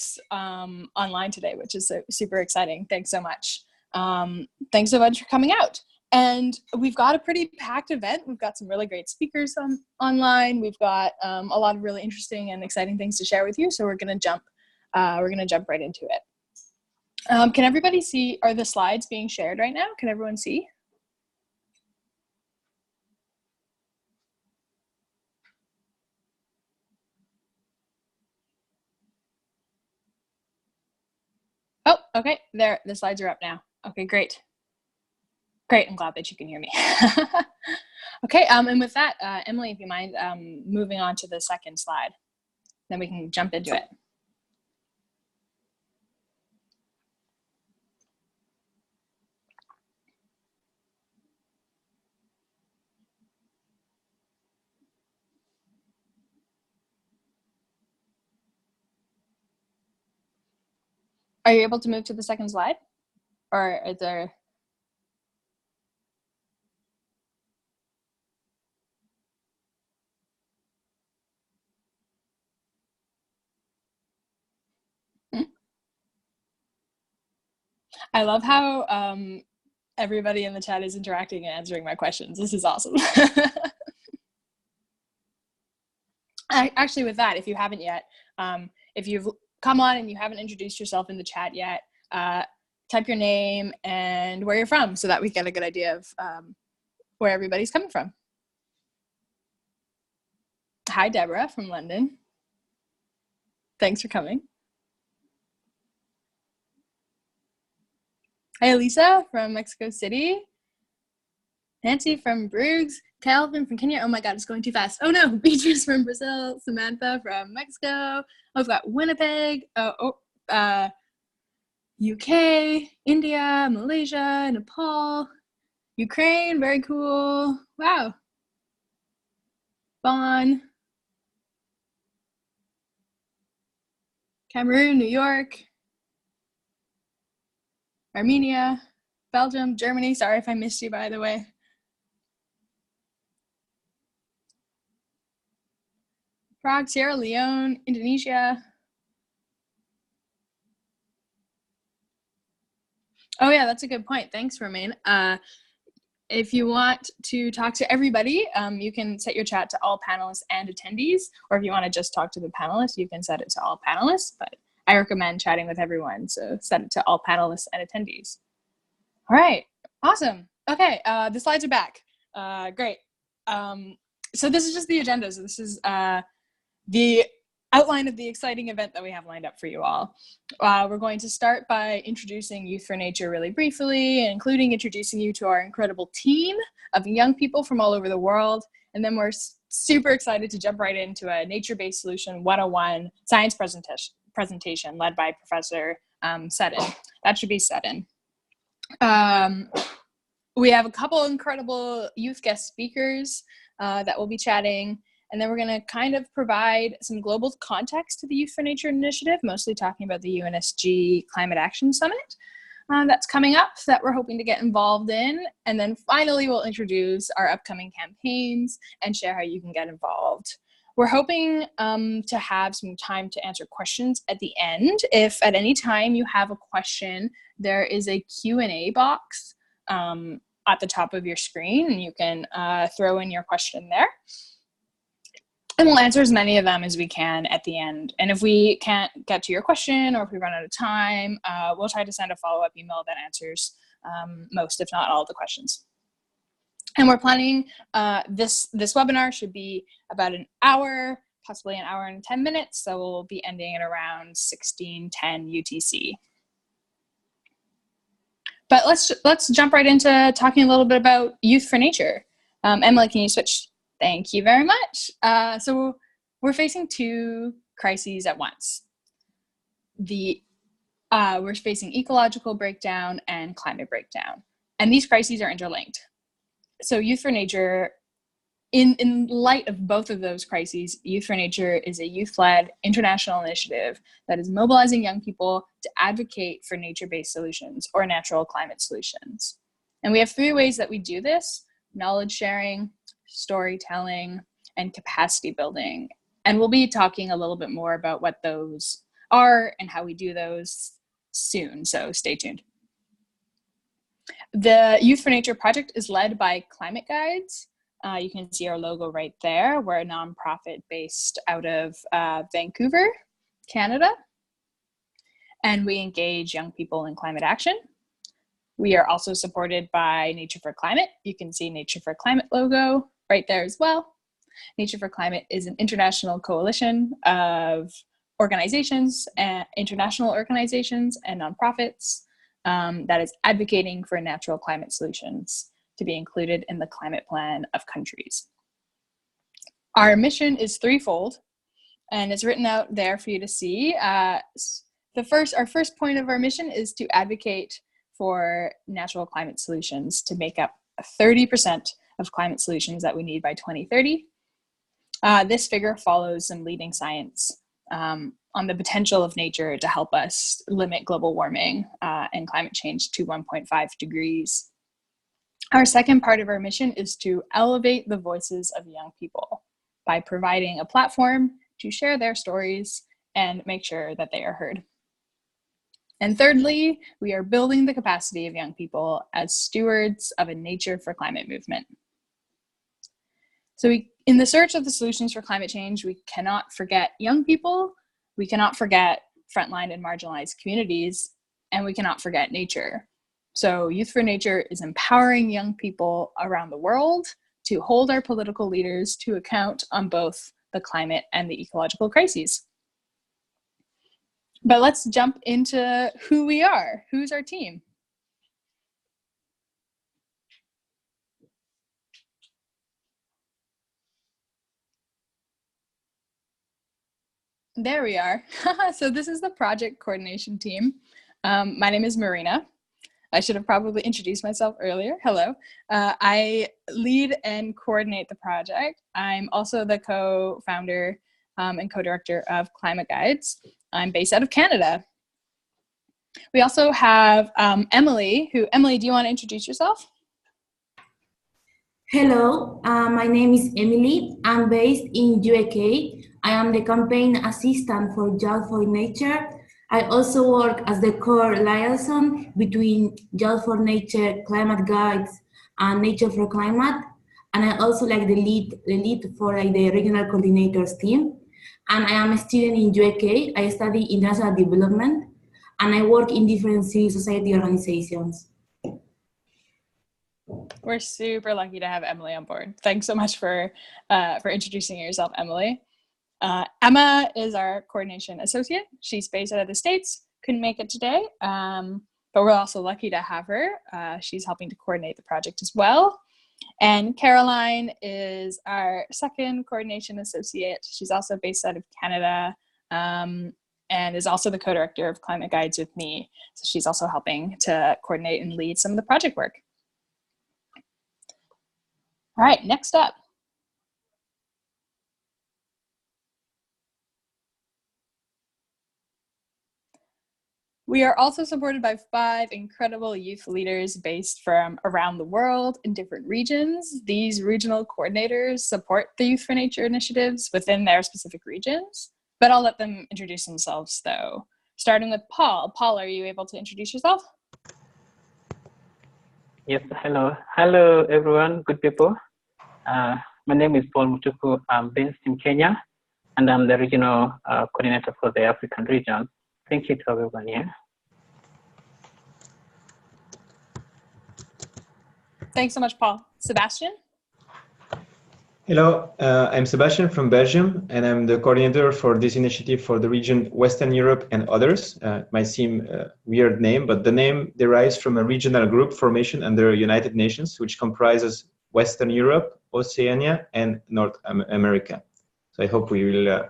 folks online today, which is super exciting. Thanks so much. Thanks so much for coming out. And we've got a pretty packed event. We've got some really great speakers online. We've got a lot of really interesting and exciting things to share with you. So we're gonna jump right into it. Can everybody see? Are the slides being shared right now? Can everyone see? Oh, okay. There, the slides are up now. Okay, great. Great, I'm glad that you can hear me. Okay, and with that, Emily, if you mind moving on to the second slide, then we can jump into it. Are you able to move to the second slide? Or is there... I love how everybody in the chat is interacting and answering my questions. This is awesome. Actually, with that, if you haven't yet, if you've come on and you haven't introduced yourself in the chat yet, type your name and where you're from so that we get a good idea of where everybody's coming from. Hi, Deborah from London. Thanks for coming. Hi, Elisa from Mexico City. Nancy from Bruges. Calvin from Kenya. Oh my God, it's going too fast. Oh no, Beatrice from Brazil. Samantha from Mexico. Oh, I've got Winnipeg. UK, India, Malaysia, Nepal, Ukraine. Very cool. Wow. Bonn. Cameroon, New York. Armenia, Belgium, Germany. Sorry if I missed you, by the way. Prague, Sierra Leone, Indonesia. Oh yeah, that's a good point. Thanks, Romain. If you want to talk to everybody, you can set your chat to all panelists and attendees, or if you want to just talk to the panelists, you can set it to all panelists, but I recommend chatting with everyone, so set it to all panelists and attendees. All right, awesome. Okay, the slides are back. Great. So this is just the agenda. So this is the outline of the exciting event that we have lined up for you all. We're going to start by introducing Youth4Nature really briefly, including introducing you to our incredible team of young people from all over the world. And then we're super excited to jump right into a nature-based solution 101 science presentation led by Professor Seddon. That should be Seddon. We have a couple incredible youth guest speakers that will be chatting. And then we're going to kind of provide some global context to the Youth4Nature initiative, mostly talking about the UNSG Climate Action Summit that's coming up that we're hoping to get involved in. And then finally, we'll introduce our upcoming campaigns and share how you can get involved. We're hoping to have some time to answer questions at the end. If at any time you have a question, there is a Q&A box at the top of your screen, and you can throw in your question there. And we'll answer as many of them as we can at the end. And if we can't get to your question or if we run out of time, we'll try to send a follow-up email that answers most, if not all, of the questions. And we're planning this webinar should be about an hour, possibly an hour and 10 minutes. So we'll be ending at around 16:10 UTC. But let's jump right into talking a little bit about Youth4Nature. Emily, can you switch? Thank you very much. So we're facing two crises at once. We're facing ecological breakdown and climate breakdown. And these crises are interlinked. So Youth4Nature, in light of both of those crises, Youth4Nature is a youth-led international initiative that is mobilizing young people to advocate for nature-based solutions or natural climate solutions. And we have three ways that we do this: knowledge sharing, storytelling, and capacity building. And we'll be talking a little bit more about what those are and how we do those soon, so stay tuned. The Youth4Nature project is led by Climate Guides. You can see our logo right there. We're a nonprofit based out of Vancouver, Canada, and we engage young people in climate action. We are also supported by Nature for Climate. You can see Nature for Climate logo right there as well. Nature for Climate is an international coalition of organizations, international organizations and nonprofits that is advocating for natural climate solutions to be included in the climate plan of countries. Our mission is threefold, and it's written out there for you to see. Our first point of our mission is to advocate for natural climate solutions to make up 30% of climate solutions that we need by 2030. This figure follows some leading science on the potential of nature to help us limit global warming and climate change to 1.5 degrees. Our second part of our mission is to elevate the voices of young people by providing a platform to share their stories and make sure that they are heard. And thirdly, we are building the capacity of young people as stewards of a Nature for Climate movement. So in the search of the solutions for climate change, we cannot forget young people, we cannot forget frontline and marginalized communities, and we cannot forget nature. So Youth4Nature is empowering young people around the world to hold our political leaders to account on both the climate and the ecological crises. But let's jump into who we are. Who's our team? There we are. So this is the project coordination team. My name is Marina. I should have probably introduced myself earlier. Hello. I lead and coordinate the project. I'm also the co-founder and co-director of Climate Guides. I'm based out of Canada. We also have Emily, Emily, do you want to introduce yourself? Hello, my name is Emily. I'm based in UK. I am the campaign assistant for Youth4Nature. I also work as the core liaison between Youth4Nature, Climate Guides, and Nature for Climate. And I also like the lead for the regional coordinators team. And I am a student in UK. I study international development, and I work in different civil society organizations. We're super lucky to have Emily on board. Thanks so much for introducing yourself, Emily. Emma is our coordination associate. She's based out of the States, couldn't make it today, but we're also lucky to have her. She's helping to coordinate the project as well. And Caroline is our second coordination associate. She's also based out of Canada and is also the co-director of Climate Guides with me. So she's also helping to coordinate and lead some of the project work. All right, next up. We are also supported by 5 incredible youth leaders based from around the world in different regions. These regional coordinators support the Youth4Nature initiatives within their specific regions, but I'll let them introduce themselves though. Starting with Paul. Paul, are you able to introduce yourself? Yes, hello. Hello, everyone, good people. My name is Paul Mutuku. I'm based in Kenya, and I'm the regional coordinator for the African region. Thank you to everyone here. Thanks so much, Paul. Sébastien? Hello, I'm Sébastien from Belgium, and I'm the coordinator for this initiative for the region Western Europe and others. Might seem a weird name, but the name derives from a regional group formation under United Nations, which comprises Western Europe, Oceania, and North America. So I hope we will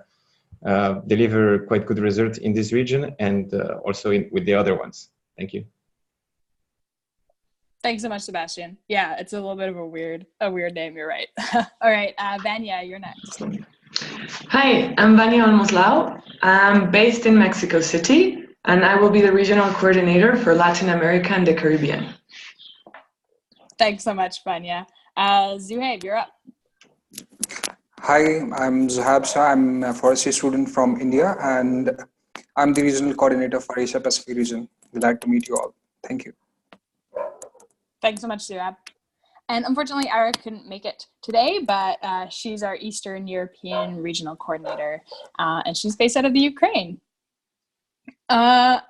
deliver quite good results in this region and also with the other ones. Thank you. Thanks so much, Sébastien. Yeah, it's a little bit of a weird name, you're right. All right, Vania, you're next. Hi, I'm Vania vrolmoslau. I'm based in Mexico City, and I will be the regional coordinator for Latin America and the Caribbean. Thanks so much, Vania. Zuhaib, you're up. Hi, I'm Zuhaib Shah. I'm a forestry student from India, and I'm the regional coordinator for Asia Pacific region. Glad to meet you all. Thank you. Thanks so much, Zuhaib. And unfortunately, Ira couldn't make it today, but she's our Eastern European regional coordinator, and she's based out of the Ukraine. All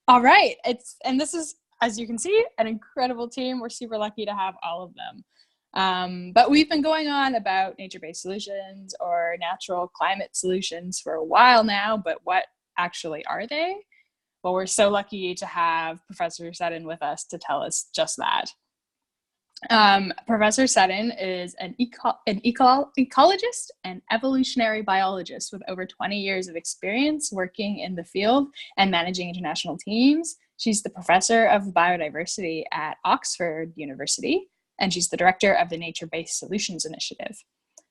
right, this is, as you can see, an incredible team. We're super lucky to have all of them. But we've been going on about nature-based solutions or natural climate solutions for a while now, but what actually are they? Well, we're so lucky to have Professor Seddon with us to tell us just that. Professor Seddon is an ecologist and evolutionary biologist with over 20 years of experience working in the field and managing international teams. She's the professor of biodiversity at Oxford University, and she's the director of the Nature-Based Solutions Initiative.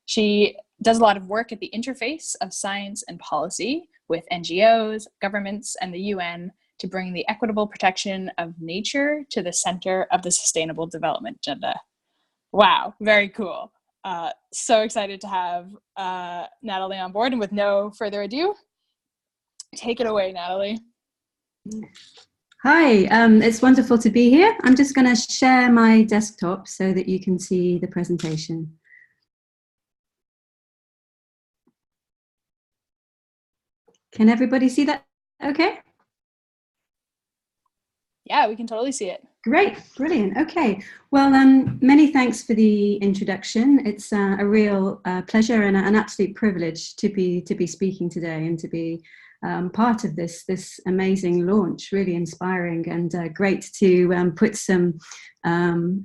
She does a lot of work at the interface of science and policy with NGOs, governments, and the UN to bring the equitable protection of nature to the center of the Sustainable Development Agenda. Wow, very cool. So excited to have Natalie on board, and with no further ado, take it away, Natalie. Hi, it's wonderful to be here. I'm just going to share my desktop so that you can see the presentation. Can everybody see that okay? Yeah, we can totally see it. Great, brilliant. Okay, well, many thanks for the introduction. It's a real pleasure and an absolute privilege to be speaking today and to be part of this amazing launch. Really inspiring and great to put some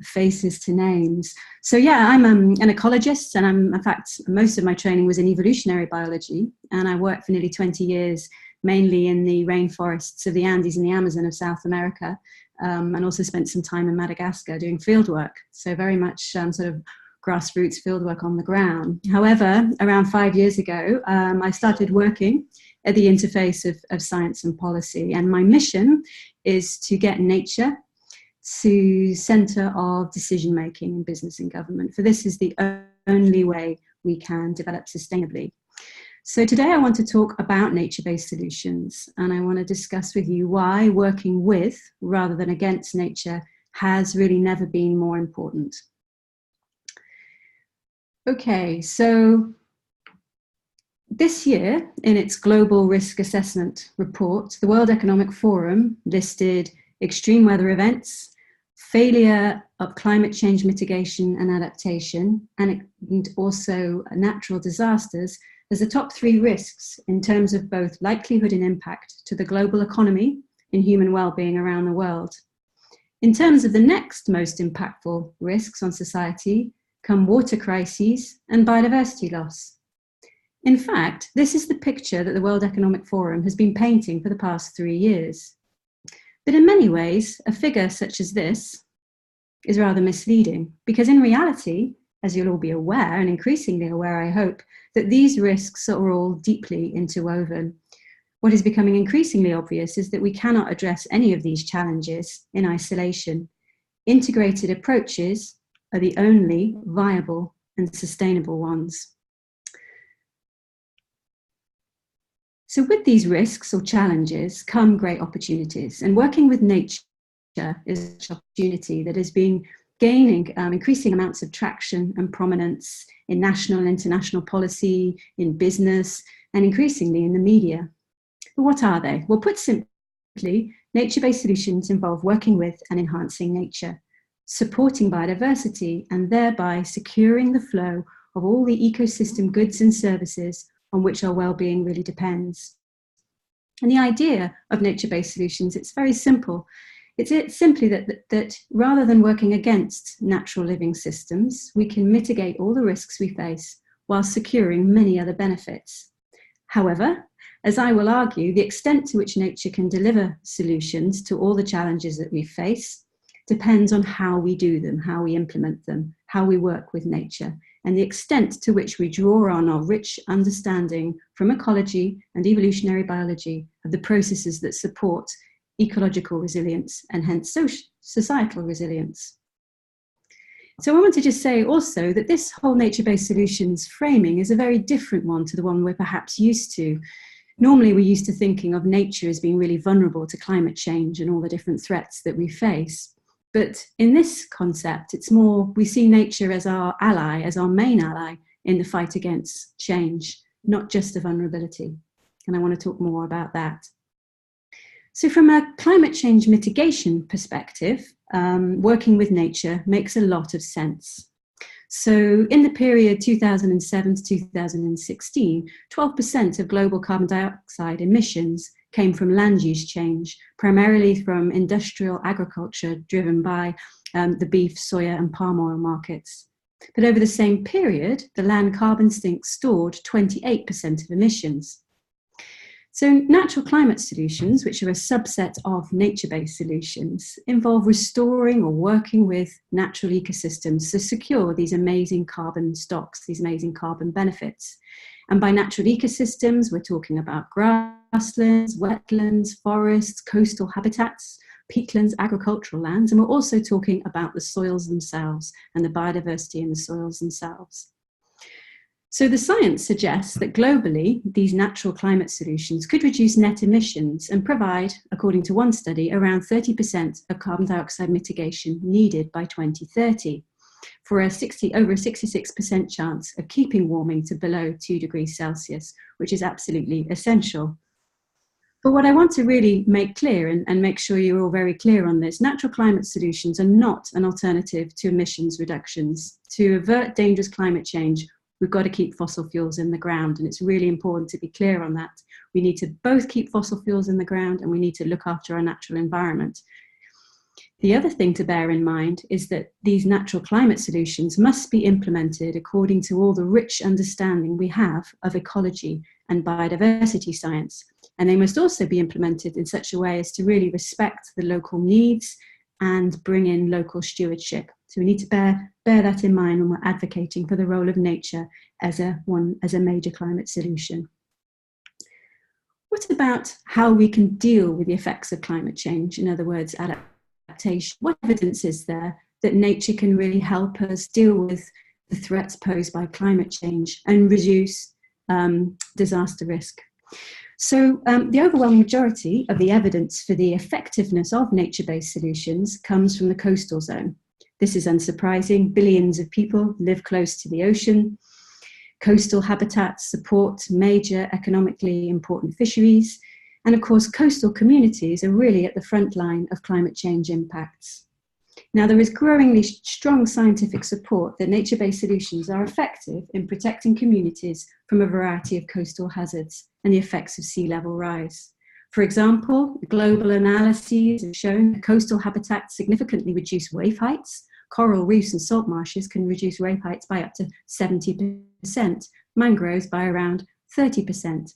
faces to names. So yeah, I'm an ecologist, and in fact, most of my training was in evolutionary biology, and I worked for nearly 20 years mainly in the rainforests of the Andes and the Amazon of South America, and also spent some time in Madagascar doing field work. So very much sort of grassroots field work on the ground. However, around 5 years ago, I started working at the interface of science and policy. And my mission is to get nature to center of decision-making in business and government. For this is the only way we can develop sustainably. So today I want to talk about nature-based solutions, and I want to discuss with you why working with rather than against nature has really never been more important. Okay, so this year in its Global Risk Assessment report, the World Economic Forum listed extreme weather events, failure of climate change mitigation and adaptation, and also natural disasters as the top 3 risks in terms of both likelihood and impact to the global economy and human well-being around the world. In terms of the next most impactful risks on society come water crises and biodiversity loss. In fact, this is the picture that the World Economic Forum has been painting for the past 3 years. But in many ways, a figure such as this is rather misleading, because in reality, as you'll all be aware, and increasingly aware, I hope, that these risks are all deeply interwoven. What is becoming increasingly obvious is that we cannot address any of these challenges in isolation. Integrated approaches are the only viable and sustainable ones. So with these risks or challenges come great opportunities, and working with nature is an opportunity that has been gaining increasing amounts of traction and prominence in national and international policy, in business, and increasingly in the media. But what are they? Well, put simply, nature-based solutions involve working with and enhancing nature, supporting biodiversity, and thereby securing the flow of all the ecosystem goods and services on which our well-being really depends. And the idea of nature-based solutions, it's very simple. It's simply that rather than working against natural living systems, we can mitigate all the risks we face while securing many other benefits. However, as I will argue, the extent to which nature can deliver solutions to all the challenges that we face depends on how we do them, how we implement them, how we work with nature, and the extent to which we draw on our rich understanding from ecology and evolutionary biology of the processes that support ecological resilience and hence societal resilience. So I want to just say also that this whole nature-based solutions framing is a very different one to the one we're perhaps used to. Normally, we're used to thinking of nature as being really vulnerable to climate change and all the different threats that we face. But in this concept, it's more, we see nature as our ally, as our main ally in the fight against change, not just a vulnerability. And I want to talk more about that. So from a climate change mitigation perspective, working with nature makes a lot of sense. So in the period 2007 to 2016, 12% of global carbon dioxide emissions came from land use change, primarily from industrial agriculture driven by the beef, soya and palm oil markets. But over the same period, the land carbon sink stored 28% of emissions. So natural climate solutions, which are a subset of nature-based solutions, involve restoring or working with natural ecosystems to secure these amazing carbon stocks, these amazing carbon benefits. And by natural ecosystems, we're talking about grasslands, wetlands, forests, coastal habitats, peatlands, agricultural lands, and we're also talking about the soils themselves and the biodiversity in the soils themselves. So the science suggests that globally, these natural climate solutions could reduce net emissions and provide, according to one study, around 30% of carbon dioxide mitigation needed by 2030 for over a 66% chance of keeping warming to below 2 degrees Celsius, which is absolutely essential. But what I want to really make clear and make sure you're all very clear on this, natural climate solutions are not an alternative to emissions reductions. To avert dangerous climate change, we've got to keep fossil fuels in the ground, and it's really important to be clear on that. We need to both keep fossil fuels in the ground and we need to look after our natural environment. The other thing to bear in mind is that these natural climate solutions must be implemented according to all the rich understanding we have of ecology and biodiversity science. And they must also be implemented in such a way as to really respect the local needs and bring in local stewardship. So we need to bear that in mind when we're advocating for the role of nature as a major climate solution. What about how we can deal with the effects of climate change? In other words, adaptation. What evidence is there that nature can really help us deal with the threats posed by climate change and reduce disaster risk? So the overwhelming majority of the evidence for the effectiveness of nature-based solutions comes from the coastal zone. This is unsurprising. Billions of people live close to the ocean. Coastal habitats support major economically important fisheries. And of course, coastal communities are really at the front line of climate change impacts. Now, there is growingly strong scientific support that nature-based solutions are effective in protecting communities from a variety of coastal hazards and the effects of sea level rise. For example, global analyses have shown that coastal habitats significantly reduce wave heights. Coral reefs and salt marshes can reduce wave heights by up to 70%, mangroves by around 30%.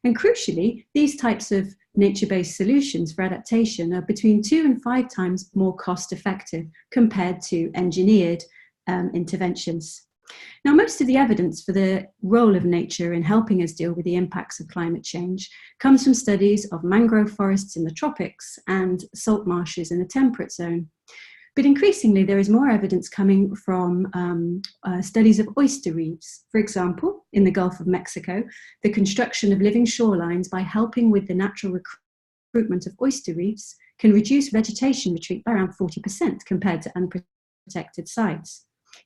And crucially, these types of nature-based solutions for adaptation are between 2 and 5 times more cost-effective compared to engineered interventions. Now, most of the evidence for the role of nature in helping us deal with the impacts of climate change comes from studies of mangrove forests in the tropics and salt marshes in the temperate zone. But increasingly, there is more evidence coming from studies of oyster reefs. For example, in the Gulf of Mexico, the construction of living shorelines by helping with the natural recruitment of oyster reefs can reduce vegetation retreat by around 40% compared to unprotected sites.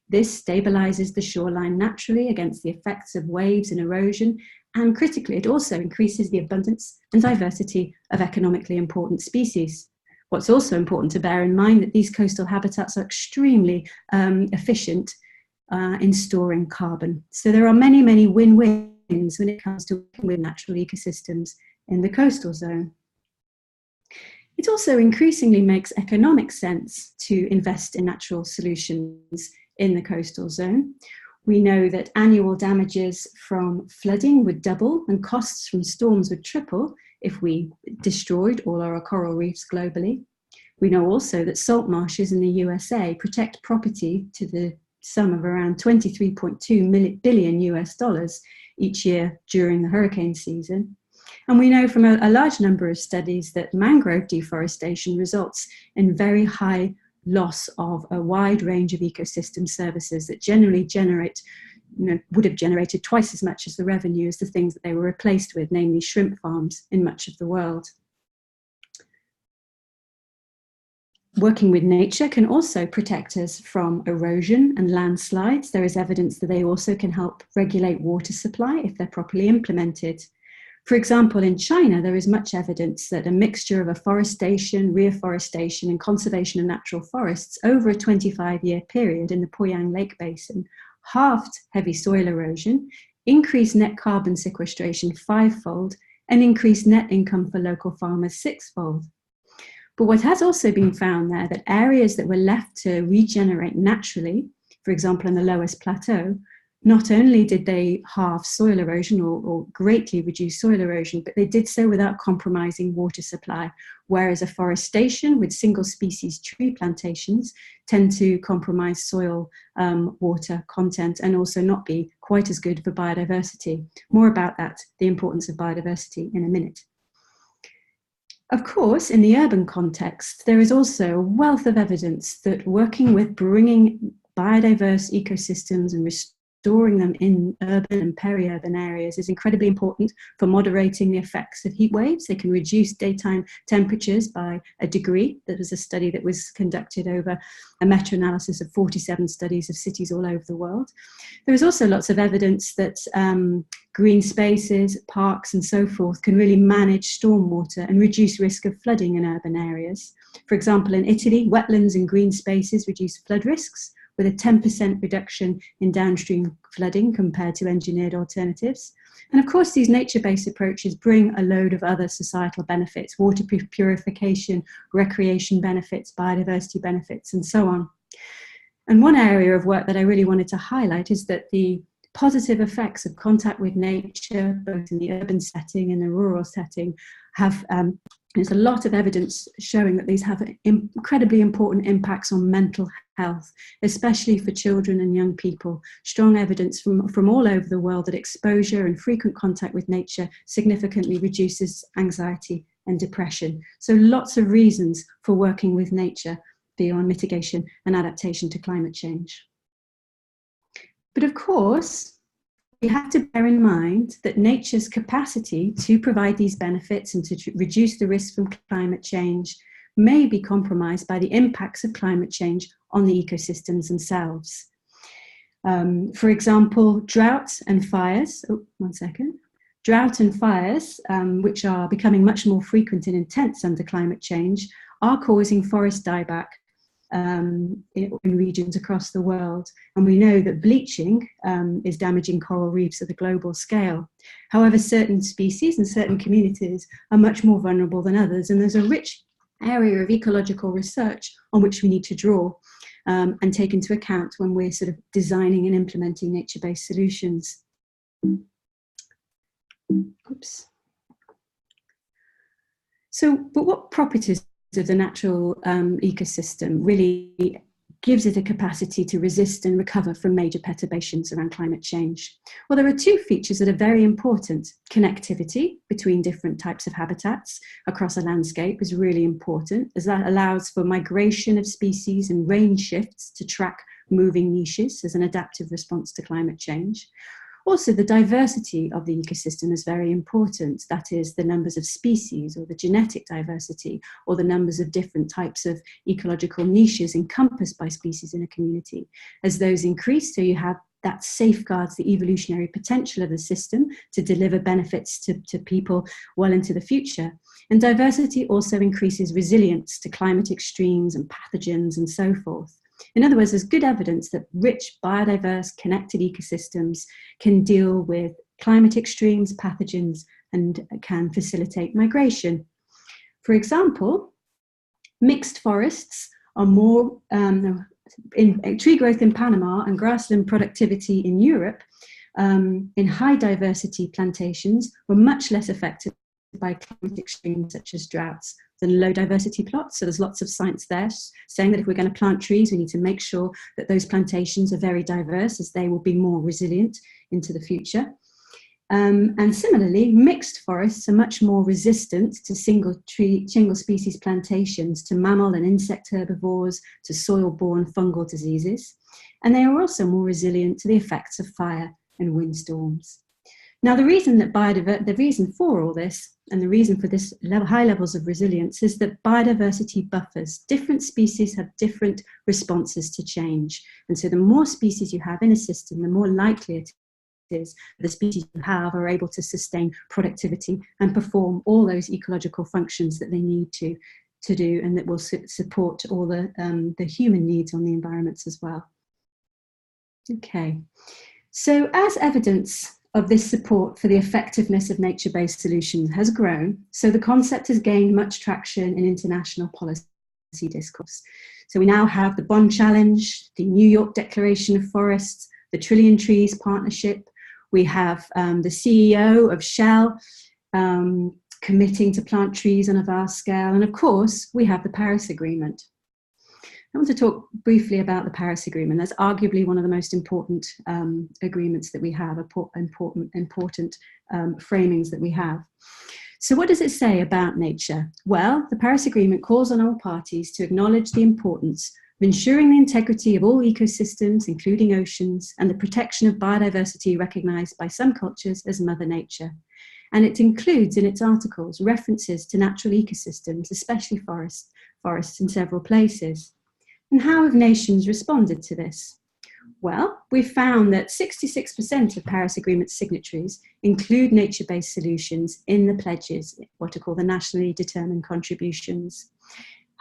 This stabilizes the shoreline naturally against the effects of waves and erosion, and critically, it also increases the abundance and diversity of economically important species. What's also important to bear in mind that these coastal habitats are extremely efficient in storing carbon. So there are many, many win-wins when it comes to working with natural ecosystems in the coastal zone. It also increasingly makes economic sense to invest in natural solutions in the coastal zone. We know that annual damages from flooding would double and costs from storms would triple if we destroyed all our coral reefs globally. We know also that salt marshes in the USA protect property to the sum of around $23.2 billion US each year during the hurricane season. And we know from a large number of studies that mangrove deforestation results in very high loss of a wide range of ecosystem services that generally generate would have generated twice as much as the revenue as the things that they were replaced with, namely shrimp farms in much of the world. Working with nature can also protect us from erosion and landslides. There is evidence that they also can help regulate water supply if they're properly implemented. For example, in China, there is much evidence that a mixture of afforestation, reforestation, and conservation of natural forests over a 25-year period in the Poyang Lake Basin halved heavy soil erosion, increased net carbon sequestration 5-fold, and increased net income for local farmers 6-fold. But what has also been found there, that areas that were left to regenerate naturally, for example, in the lowest plateau, not only did they halve soil erosion or greatly reduce soil erosion, but they did so without compromising water supply, whereas afforestation with single species tree plantations tend to compromise soil water content and also not be quite as good for biodiversity. More about that, the importance of biodiversity, in a minute. Of course, in the urban context, there is also a wealth of evidence that working with bringing biodiverse ecosystems and restoring them in urban and peri-urban areas is incredibly important for moderating the effects of heat waves. They can reduce daytime temperatures by a degree. There was a study that was conducted over a meta-analysis of 47 studies of cities all over the world. There is also lots of evidence that green spaces, parks and so forth can really manage stormwater and reduce risk of flooding in urban areas. For example, in Italy, wetlands and green spaces reduce flood risks with a 10% reduction in downstream flooding compared to engineered alternatives. And of course, these nature-based approaches bring a load of other societal benefits, water purification, recreation benefits, biodiversity benefits, and so on. And one area of work that I really wanted to highlight is that the positive effects of contact with nature, both in the urban setting and the rural setting, have there's a lot of evidence showing that these have incredibly important impacts on mental health, especially for children and young people. Strong evidence from all over the world that exposure and frequent contact with nature significantly reduces anxiety and depression. So lots of reasons for working with nature beyond mitigation and adaptation to climate change. But of course, we have to bear in mind that nature's capacity to provide these benefits and to reduce the risk from climate change may be compromised by the impacts of climate change on the ecosystems themselves. For example, drought and fires, drought and fires, which are becoming much more frequent and intense under climate change, are causing forest dieback in regions across the world. And we know that bleaching is damaging coral reefs at a global scale. However, certain species and certain communities are much more vulnerable than others, and there's a rich area of ecological research on which we need to draw and take into account when we're sort of designing and implementing nature-based solutions. Oops. So, but what properties of the natural ecosystem really gives it a capacity to resist and recover from major perturbations around climate change? Well, there are two features that are very important. Connectivity between different types of habitats across a landscape is really important, as that allows for migration of species and range shifts to track moving niches as an adaptive response to climate change. Also, the diversity of the ecosystem is very important. That is, the numbers of species or the genetic diversity or the numbers of different types of ecological niches encompassed by species in a community. As those increase, so you have that safeguards the evolutionary potential of the system to deliver benefits to people well into the future. And diversity also increases resilience to climate extremes and pathogens and so forth. In other words, there's good evidence that rich, biodiverse, connected ecosystems can deal with climate extremes, pathogens, and can facilitate migration. For example, mixed forests are more, in tree growth in Panama and grassland productivity in Europe, in high diversity plantations were much less affected by climate extremes such as droughts than low diversity plots. So there's lots of science there saying that if we're going to plant trees, we need to make sure that those plantations are very diverse, as they will be more resilient into the future. And similarly, mixed forests are much more resistant to single species plantations, to mammal and insect herbivores, to soil-borne fungal diseases. and they are also more resilient to the effects of fire and windstorms. Now, the reason for all this, and the reason for this high levels of resilience, is that biodiversity buffers. Different species have different responses to change. And so the more species you have in a system, the more likely it is the species you have are able to sustain productivity and perform all those ecological functions that they need to do, and that will support all the human needs on the environments as well. Okay, so as evidence of this support for the effectiveness of nature-based solutions has grown, so the concept has gained much traction in international policy discourse. So we now have the Bonn Challenge, the New York Declaration of Forests, the Trillion Trees Partnership. We have the CEO of Shell committing to plant trees on a vast scale. And of course, we have the Paris Agreement. I want to talk briefly about the Paris Agreement. That's arguably one of the most important agreements that we have, important framings that we have. So what does it say about nature? Well, the Paris Agreement calls on all parties to acknowledge the importance of ensuring the integrity of all ecosystems, including oceans, and the protection of biodiversity recognized by some cultures as Mother Nature. And it includes in its articles references to natural ecosystems, especially forests in several places. And how have nations responded to this? Well, we've found that 66% of Paris Agreement signatories include nature-based solutions in the pledges, what are called the nationally determined contributions.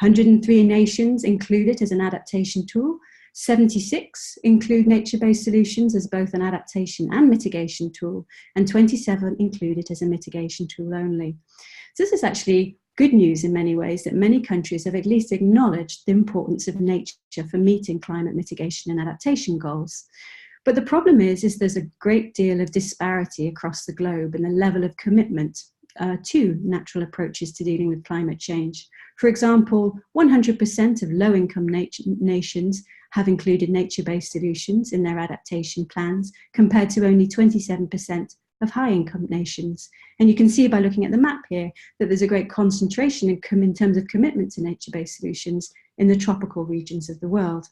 103 nations include it as an adaptation tool. 76 include nature-based solutions as both an adaptation and mitigation tool, and 27 include it as a mitigation tool only. So this is actually good news in many ways, that many countries have at least acknowledged the importance of nature for meeting climate mitigation and adaptation goals. But the problem is there's a great deal of disparity across the globe in the level of commitment to natural approaches to dealing with climate change. For example, 100% of low-income nations have included nature-based solutions in their adaptation plans, compared to only 27% of high-income nations. And you can see by looking at the map here that there's a great concentration in terms of commitment to nature-based solutions in the tropical regions of the world.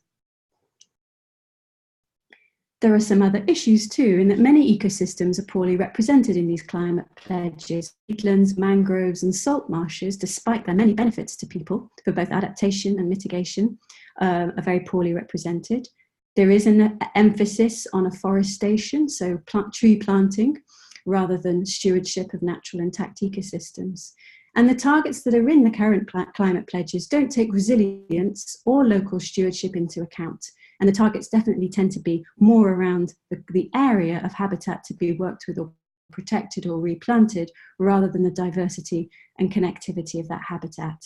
There are some other issues too, in that many ecosystems are poorly represented in these climate pledges. Peatlands, mangroves and salt marshes, despite their many benefits to people for both adaptation and mitigation, are very poorly represented. There is an emphasis on afforestation, so tree planting, rather than stewardship of natural intact ecosystems. And the targets that are in the current climate pledges don't take resilience or local stewardship into account. And the targets definitely tend to be more around the area of habitat to be worked with or protected or replanted, rather than the diversity and connectivity of that habitat.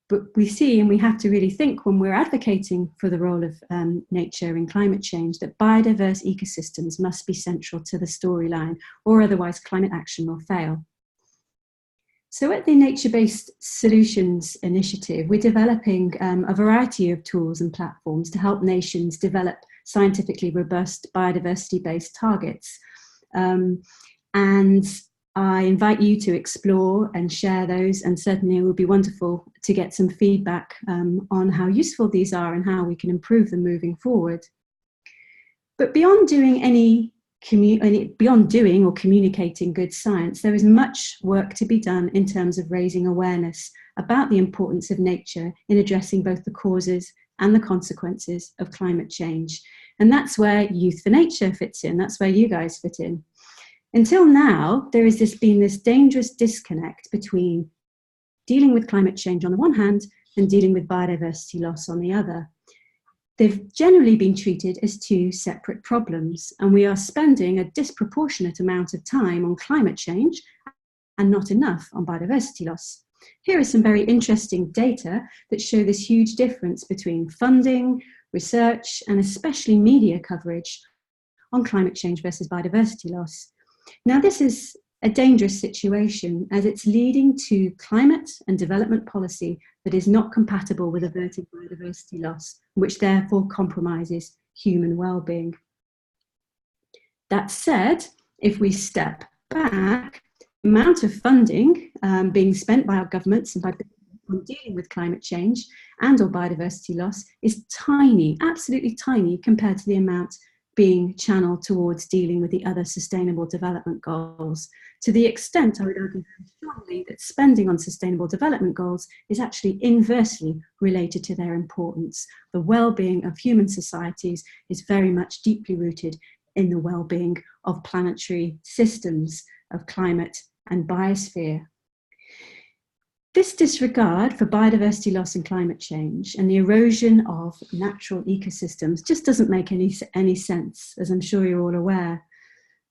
But we see, and we have to really think when we're advocating for the role of nature in climate change, that biodiverse ecosystems must be central to the storyline, or otherwise climate action will fail. So at the Nature-Based Solutions Initiative, we're developing a variety of tools and platforms to help nations develop scientifically robust biodiversity-based targets. And I invite you to explore and share those, and certainly it would be wonderful to get some feedback on how useful these are and how we can improve them moving forward. But beyond doing or communicating good science, there is much work to be done in terms of raising awareness about the importance of nature in addressing both the causes and the consequences of climate change. And that's where Youth4Nature fits in, that's where you guys fit in. Until now, there has been this dangerous disconnect between dealing with climate change on the one hand and dealing with biodiversity loss on the other. They've generally been treated as two separate problems, and we are spending a disproportionate amount of time on climate change and not enough on biodiversity loss. Here are some very interesting data that show this huge difference between funding, research, and especially media coverage on climate change versus biodiversity loss. Now, this is a dangerous situation, as it's leading to climate and development policy that is not compatible with averting biodiversity loss, which therefore compromises human well-being. That said, if we step back, the amount of funding being spent by our governments and by on dealing with climate change and or biodiversity loss is tiny, absolutely tiny, compared to the amount being channeled towards dealing with the other sustainable development goals. To the extent, I would argue very strongly, that spending on sustainable development goals is actually inversely related to their importance. The well-being of human societies is very much deeply rooted in the well-being of planetary systems, of climate and biosphere. This disregard for biodiversity loss and climate change and the erosion of natural ecosystems just doesn't make any sense, as I'm sure you're all aware.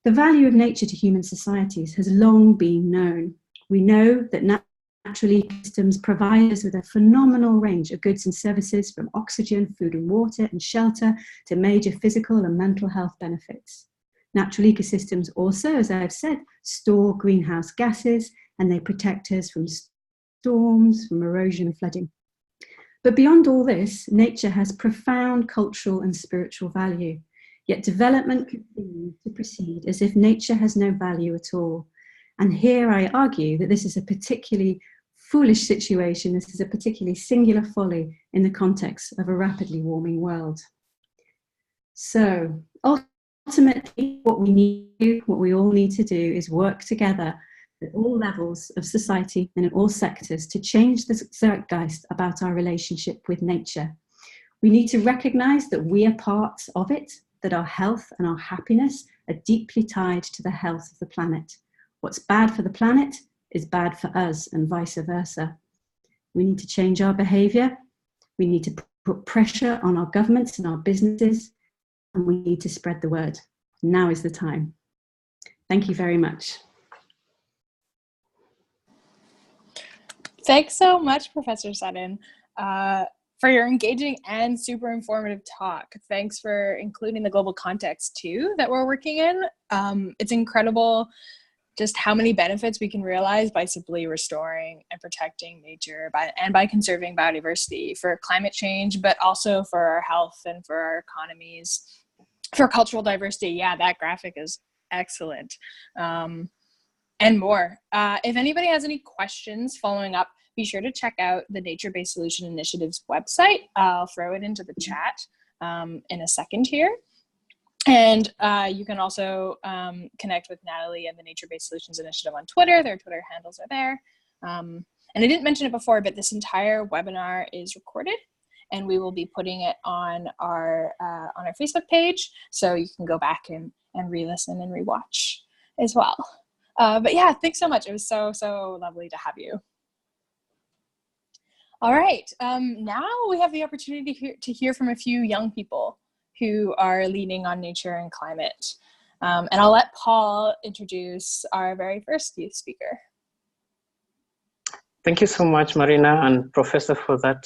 The value of nature to human societies has long been known. We know that natural ecosystems provide us with a phenomenal range of goods and services, from oxygen, food and water and shelter to major physical and mental health benefits. Natural ecosystems also, as I've said, store greenhouse gases, and they protect us from storms, from erosion and flooding. But beyond all this, nature has profound cultural and spiritual value. Yet development continues to proceed as if nature has no value at all. And here I argue that this is a particularly foolish situation. This is a particularly singular folly in the context of a rapidly warming world. So ultimately, what we all need to do is work together at all levels of society and in all sectors to change the zeitgeist about our relationship with nature. We need to recognize that we are part of it, that our health and our happiness are deeply tied to the health of the planet. What's bad for the planet is bad for us, and vice versa. We need to change our behavior. We need to put pressure on our governments and our businesses, and we need to spread the word. Now is the time. Thank you very much. Thanks so much, Professor Seddon, for your engaging and super informative talk. Thanks for including the global context too that we're working in. It's incredible just how many benefits we can realize by simply restoring and protecting nature and by conserving biodiversity for climate change, but also for our health and for our economies, for cultural diversity. Yeah, that graphic is excellent. And more. If anybody has any questions following up, be sure to check out the Nature-Based Solution Initiative's website. I'll throw it into the chat in a second here. And you can also connect with Natalie and the Nature-Based Solutions Initiative on Twitter. Their Twitter handles are there. And I didn't mention it before, but this entire webinar is recorded, and we will be putting it on our Facebook page, so you can go back and re-listen and re-watch as well. But yeah, thanks so much. It was so lovely to have you. All right, now we have the opportunity to hear from a few young people who are leading on nature and climate. And I'll let Paul introduce our very first youth speaker. Thank you so much, Marina and Professor, for that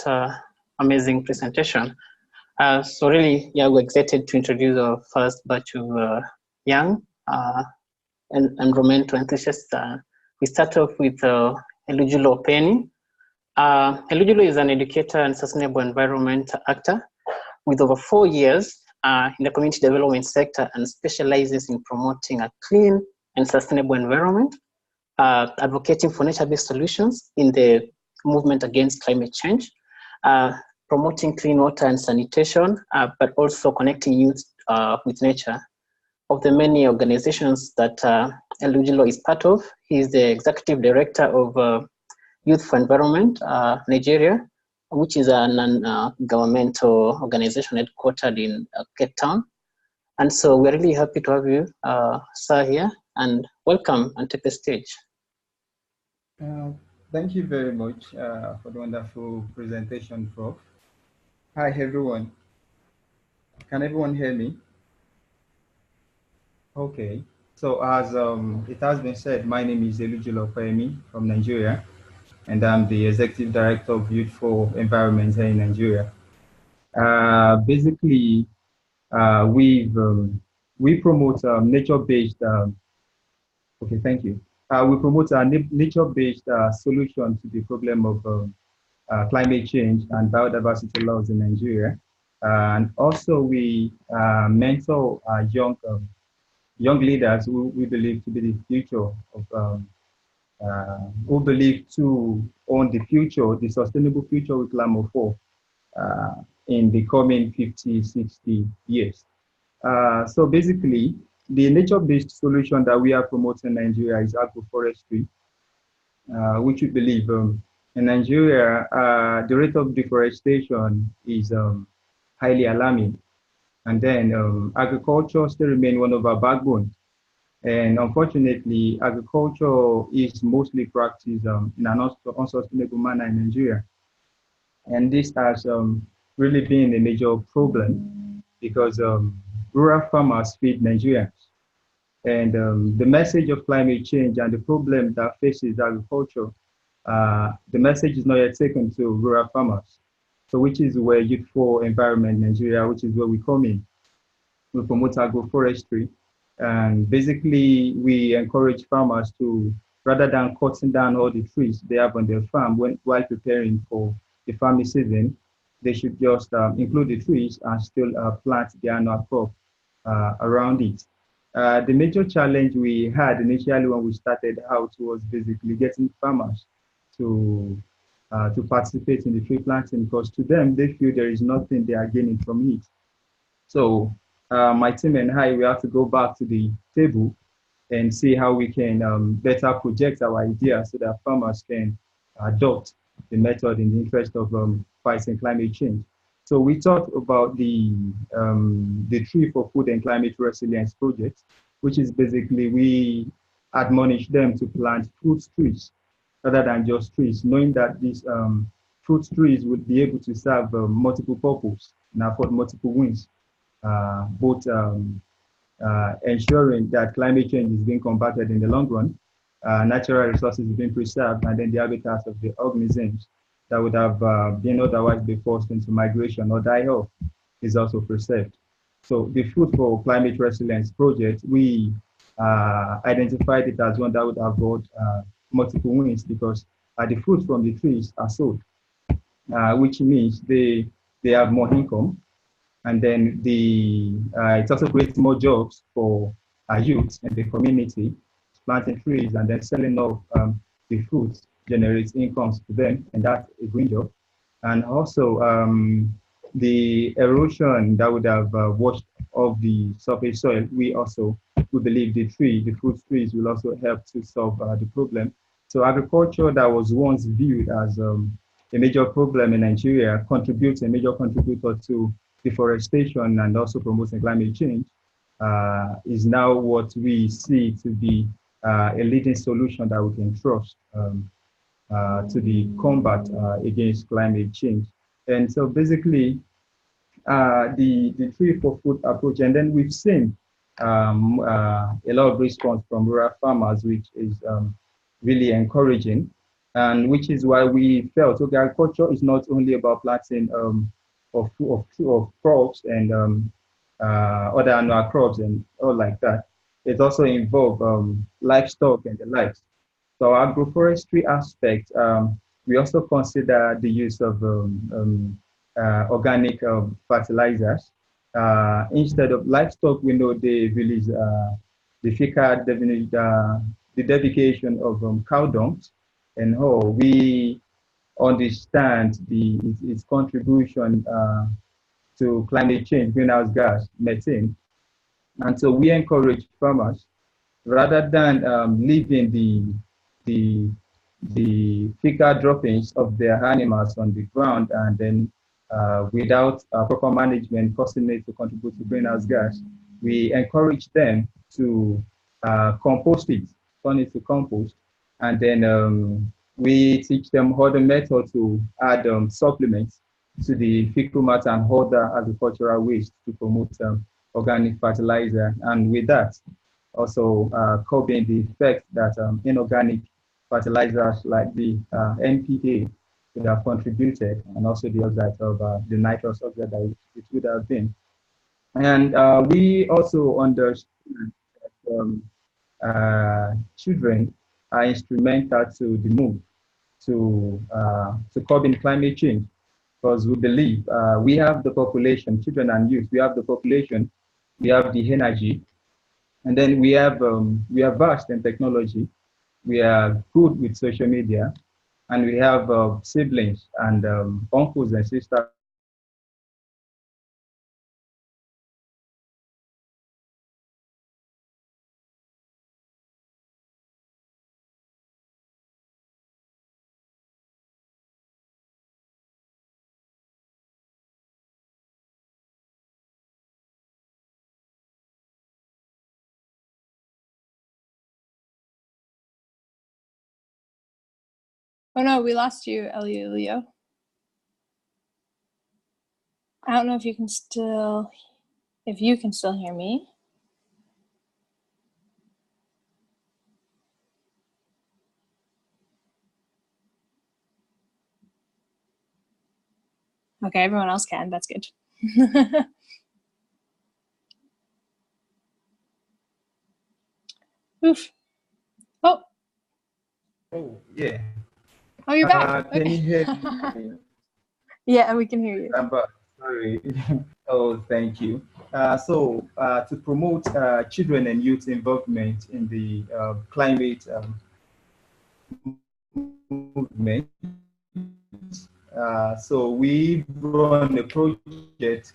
amazing presentation. So really, yeah, we're excited to introduce our first batch of young and environmental enthusiasts. We start off with Elujulo Penny. Elujulo is an educator and sustainable environment actor with over 4 years in the community development sector, and specializes in promoting a clean and sustainable environment, advocating for nature-based solutions in the movement against climate change, promoting clean water and sanitation, but also connecting youth with nature. Of the many organizations that Elujulo is part of, he is the executive director of Youth4Environment Nigeria, which is a non-governmental organization headquartered in Cape Town. And so we're really happy to have you, sir, here, and welcome, and take the stage. Thank you very much for the wonderful presentation, Prof. Hi, everyone. Can everyone hear me? Okay. So as it has been said, my name is Elujulo Penny from Nigeria, and I'm the executive director of Youth4Environment here in Nigeria. Basically, we promote nature-based. Okay, thank you. We promote a nature-based solution to the problem of climate change and biodiversity loss in Nigeria, and also we mentor young leaders who we believe to be the future of who believe to own the future, the sustainable future we clamor for in the coming 50, 60 years. So basically, the nature-based solution that we are promoting in Nigeria is agroforestry, which we believe in Nigeria, the rate of deforestation is highly alarming. And then agriculture still remains one of our backbones. And unfortunately, agriculture is mostly practiced in an unsustainable manner in Nigeria. And this has really been a major problem because rural farmers feed Nigerians. And the message of climate change and the problem that faces agriculture, the message is not yet taken to rural farmers. So which is where Youth4 Environment Nigeria, which is where we come in. We promote agroforestry. And basically, we encourage farmers to, rather than cutting down all the trees they have on their farm while preparing for the farming season, they should just include the trees and still plant the annual crop around it. The major challenge we had initially when we started out was basically getting farmers to participate in the tree planting, because to them, they feel there is nothing they are gaining from it. So my team and I, we have to go back to the table and see how we can better project our ideas so that farmers can adopt the method in the interest of fighting climate change. So we talked about the Tree for Food and Climate Resilience project, which is basically we admonish them to plant fruit trees rather than just trees, knowing that these fruit trees would be able to serve multiple purposes and afford multiple wins, both ensuring that climate change is being combated in the long run, natural resources being preserved, and then the habitats of the organisms that would have been otherwise be forced into migration or die off is also preserved. So the Food for Climate Resilience project, we identified it as one that would have brought multiple wins because the fruit from the trees are sold, which means they have more income. And then it also creates more jobs for youth in the community. Planting trees and then selling off the fruits generates incomes to them, and that's a green job. And also the erosion that would have washed off the surface soil, we believe the fruit trees will also help to solve the problem. So agriculture that was once viewed as a major problem in Nigeria contributes a major contributor to deforestation and also promoting climate change, is now what we see to be a leading solution that we can trust to the combat against climate change. And so basically, the Tree for Food approach, and then we've seen a lot of response from rural farmers, which is really encouraging, and which is why we felt, okay, agriculture is not only about planting of crops and other annual crops and all like that. It also involves livestock and the likes. So agroforestry aspect, we also consider the use of organic fertilizers. Instead of livestock, we know they release the fecal, the defecation of cow dung, and we understand its contribution to climate change, greenhouse gas, methane. And so we encourage farmers, rather than leaving the fecal droppings of their animals on the ground and then without proper management causing it to contribute to greenhouse gas, we encourage them to compost it, turn it to compost, and then we teach them other methods to add supplements to the fecal matter and other agricultural waste to promote organic fertilizer. And with that, also curbing the effect that inorganic fertilizers like the NPK would have contributed, and also the oxide of the nitrous oxide that it would have been. And we also understand that children are instrumental to the move to curbing climate change, because we believe we have the population, children and youth, we have the population, we have the energy, and then we have vast in technology, We are good with social media, and we have siblings and uncles and sisters. Oh no, we lost you, Elio. I don't know if you can still hear me. Okay, everyone else can. That's good. Oof. Oh. Oh, yeah. Oh, you're back. Can Okay. you hear me? Yeah, we can hear you. I'm back. Sorry. Oh, thank you. To promote children and youth involvement in the climate movement, so we run a project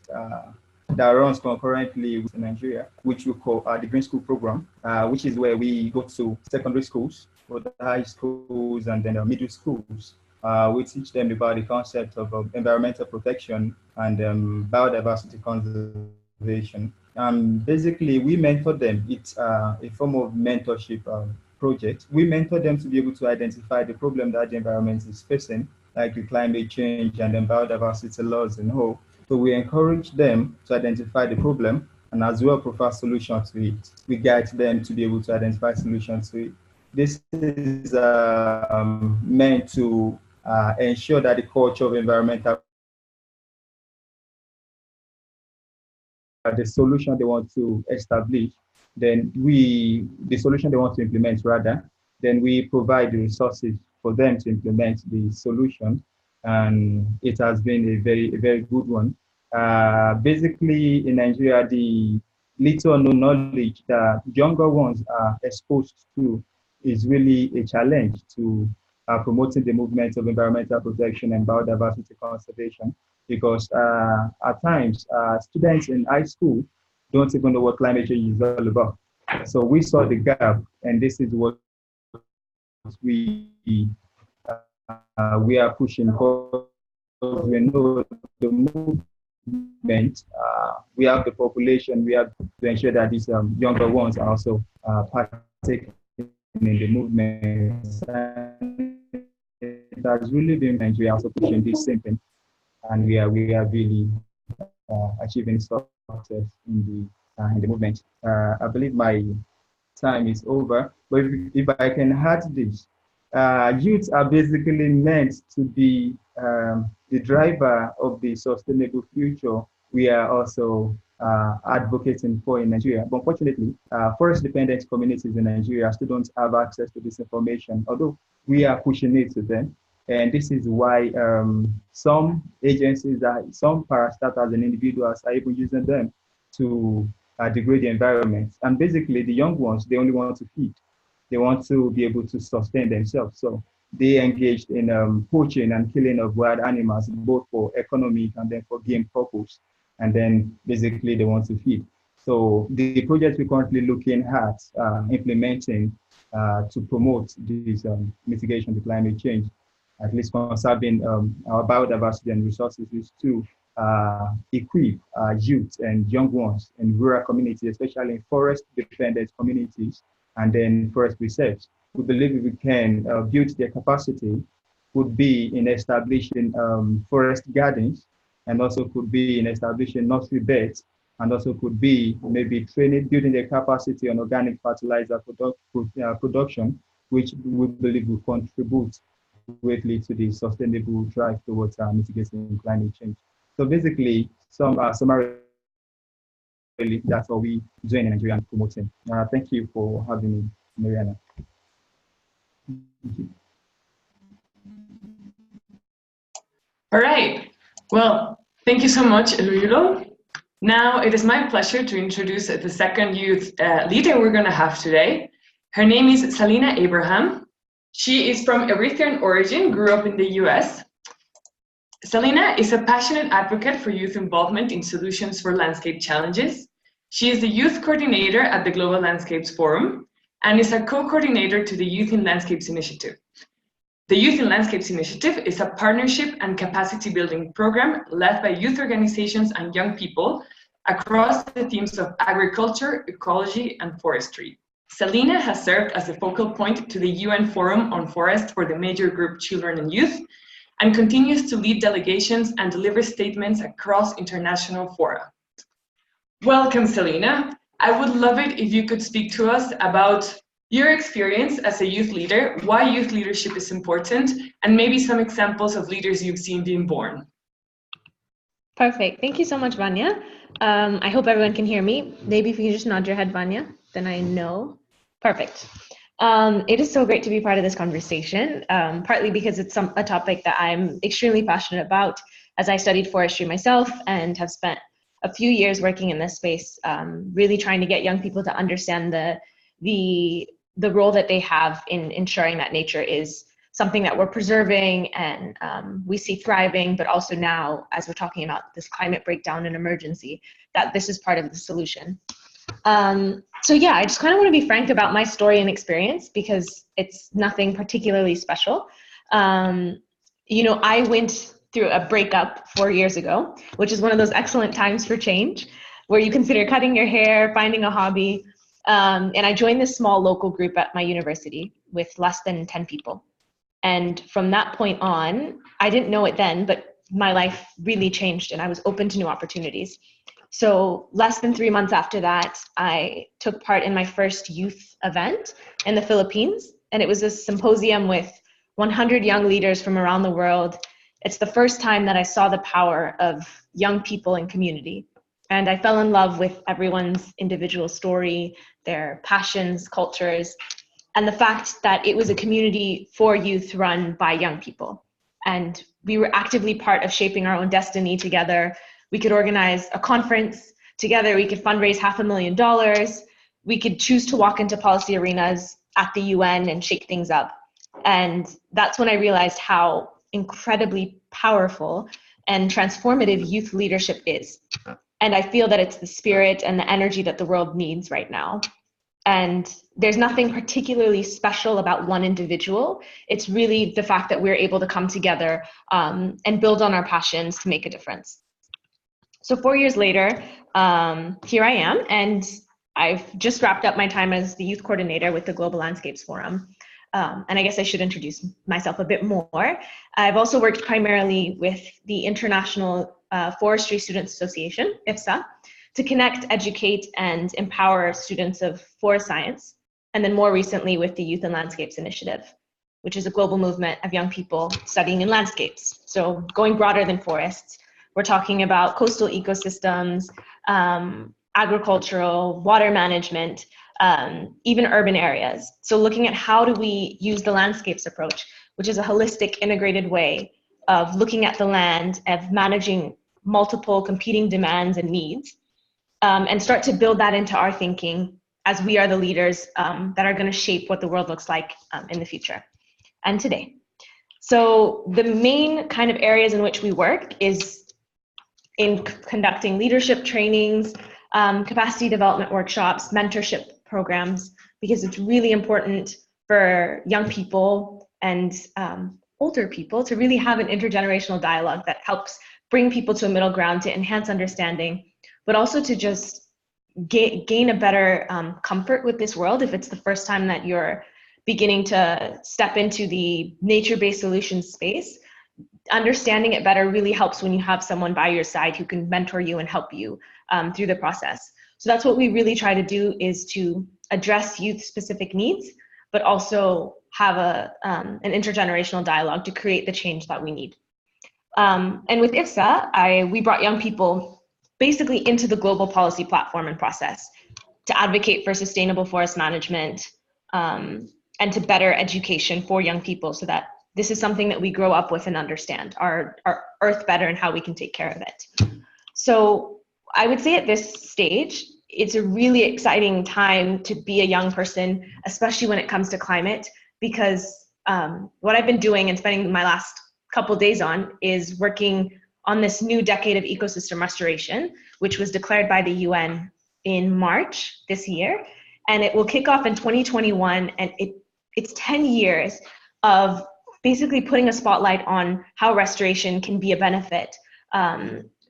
that runs concurrently with Nigeria, which we call the Green School Program, which is where we go to secondary schools, or the high schools, and then the middle schools. We teach them about the concept of environmental protection and biodiversity conservation. Basically, we mentor them. It's a form of mentorship project. We mentor them to be able to identify the problem that the environment is facing, like the climate change and then biodiversity loss and all. So we encourage them to identify the problem and as well provide solutions to it. We guide them to be able to identify solutions to it. This is meant to ensure that the culture of environmental the solution they want to establish, then the solution they want to implement rather, then we provide the resources for them to implement the solution. And it has been a very good one. Basically in Nigeria, the little or no knowledge that younger ones are exposed to is really a challenge to promoting the movement of environmental protection and biodiversity conservation, because at times students in high school don't even know what climate change is all about. So we saw the gap, and this is what we we are pushing for. We know the movement, we have the population, we have to ensure that these younger ones are also partaking in the movement. And it has really been Nigeria also pushing this same thing, and we are really achieving success in the movement. I believe my time is over, but if I can add this, youths are basically meant to be the driver of the sustainable future we are also advocating for in Nigeria. But unfortunately, forest-dependent communities in Nigeria still don't have access to this information, although we are pushing it to them. And this is why some agencies, some parastatals and individuals are even using them to degrade the environment. And basically, the young ones, they only want to feed. They want to be able to sustain themselves. So they engaged in poaching and killing of wild animals, both for economic and then for game purpose. And then basically they want to feed. So the project we're currently looking at implementing to promote this mitigation of the climate change, at least conserving our biodiversity and resources, is to equip youth and young ones in rural communities, especially in forest-dependent communities, and then forest reserves. We believe we can build their capacity, could be in establishing forest gardens, and also could be in establishing nursery beds, and also could be maybe training, building their capacity on organic fertilizer production, which we believe will contribute greatly to the sustainable drive towards mitigating climate change. So basically, summarily, that's what we do in Nigeria and promoting. Thank you for having me, Mariana. All right. Well, thank you so much, Eluyulo. Now it is my pleasure to introduce the second youth leader we're going to have today. Her name is Salina Abraham. She is from Eritrean origin, grew up in the US. Salina is a passionate advocate for youth involvement in solutions for landscape challenges. She is the youth coordinator at the Global Landscapes Forum and is a co-coordinator to the Youth in Landscapes Initiative. The Youth in Landscapes Initiative is a partnership and capacity building program led by youth organizations and young people across the themes of agriculture, ecology, and forestry. Salina has served as the focal point to the UN Forum on Forest for the major group Children and Youth, and continues to lead delegations and deliver statements across international fora. Welcome, Salina. I would love it if you could speak to us about your experience as a youth leader, why youth leadership is important, and maybe some examples of leaders you've seen being born. Perfect. Thank you so much, Vania. I hope everyone can hear me. Maybe if you can just nod your head, Vania, then I know. Perfect. It is so great to be part of this conversation, partly because it's a topic that I'm extremely passionate about, as I studied forestry myself and have spent a few years working in this space, really trying to get young people to understand the role that they have in ensuring that nature is something that we're preserving and we see thriving, but also now, as we're talking about this climate breakdown and emergency, that this is part of the solution. So yeah, I just kind of want to be frank about my story and experience because it's nothing particularly special. You know, I went through a breakup 4 years ago, which is one of those excellent times for change, where you consider cutting your hair, finding a hobby, and I joined this small local group at my university with less than 10 people. And from that point on, I didn't know it then, but my life really changed and I was open to new opportunities. So less than 3 months after that, I took part in my first youth event in the Philippines. And it was a symposium with 100 young leaders from around the world. It's the first time that I saw the power of young people in community. And I fell in love with everyone's individual story, their passions, cultures, and the fact that it was a community for youth run by young people. And we were actively part of shaping our own destiny together. We could organize a conference together. We could fundraise $500,000. We could choose to walk into policy arenas at the UN and shake things up. And that's when I realized how incredibly powerful and transformative youth leadership is. And I feel that it's the spirit and the energy that the world needs right now. And there's nothing particularly special about one individual. It's really the fact that we're able to come together and build on our passions to make a difference. So 4 years later, here I am, and I've just wrapped up my time as the youth coordinator with the Global Landscapes Forum. And I guess I should introduce myself a bit more. I've also worked primarily with the International Forestry Students Association, IFSA, to connect, educate, and empower students of forest science. And then more recently with the Youth in Landscapes Initiative, which is a global movement of young people studying in landscapes. So going broader than forests, we're talking about coastal ecosystems, agricultural, water management, even urban areas. So looking at how do we use the landscapes approach, which is a holistic, integrated way of looking at the land, of managing multiple competing demands and needs, and start to build that into our thinking as we are the leaders that are going to shape what the world looks like in the future and today. So the main kind of areas in which we work is in conducting leadership trainings, capacity development workshops, mentorship programs, because it's really important for young people and older people to really have an intergenerational dialogue that helps bring people to a middle ground to enhance understanding, but also to just gain a better comfort with this world if it's the first time that you're beginning to step into the nature-based solutions space. Understanding it better really helps when you have someone by your side who can mentor you and help you through the process. So that's what we really try to do, is to address youth-specific needs, but also have an intergenerational dialogue to create the change that we need. And with IFSA, we brought young people basically into the global policy platform and process to advocate for sustainable forest management and to better education for young people, so that this is something that we grow up with and understand our earth better and how we can take care of it. So I would say at this stage, it's a really exciting time to be a young person, especially when it comes to climate, because what I've been doing and spending my last couple days on is working on this new decade of ecosystem restoration, which was declared by the UN in March this year. And it will kick off in 2021, and it's 10 years of basically putting a spotlight on how restoration can be a benefit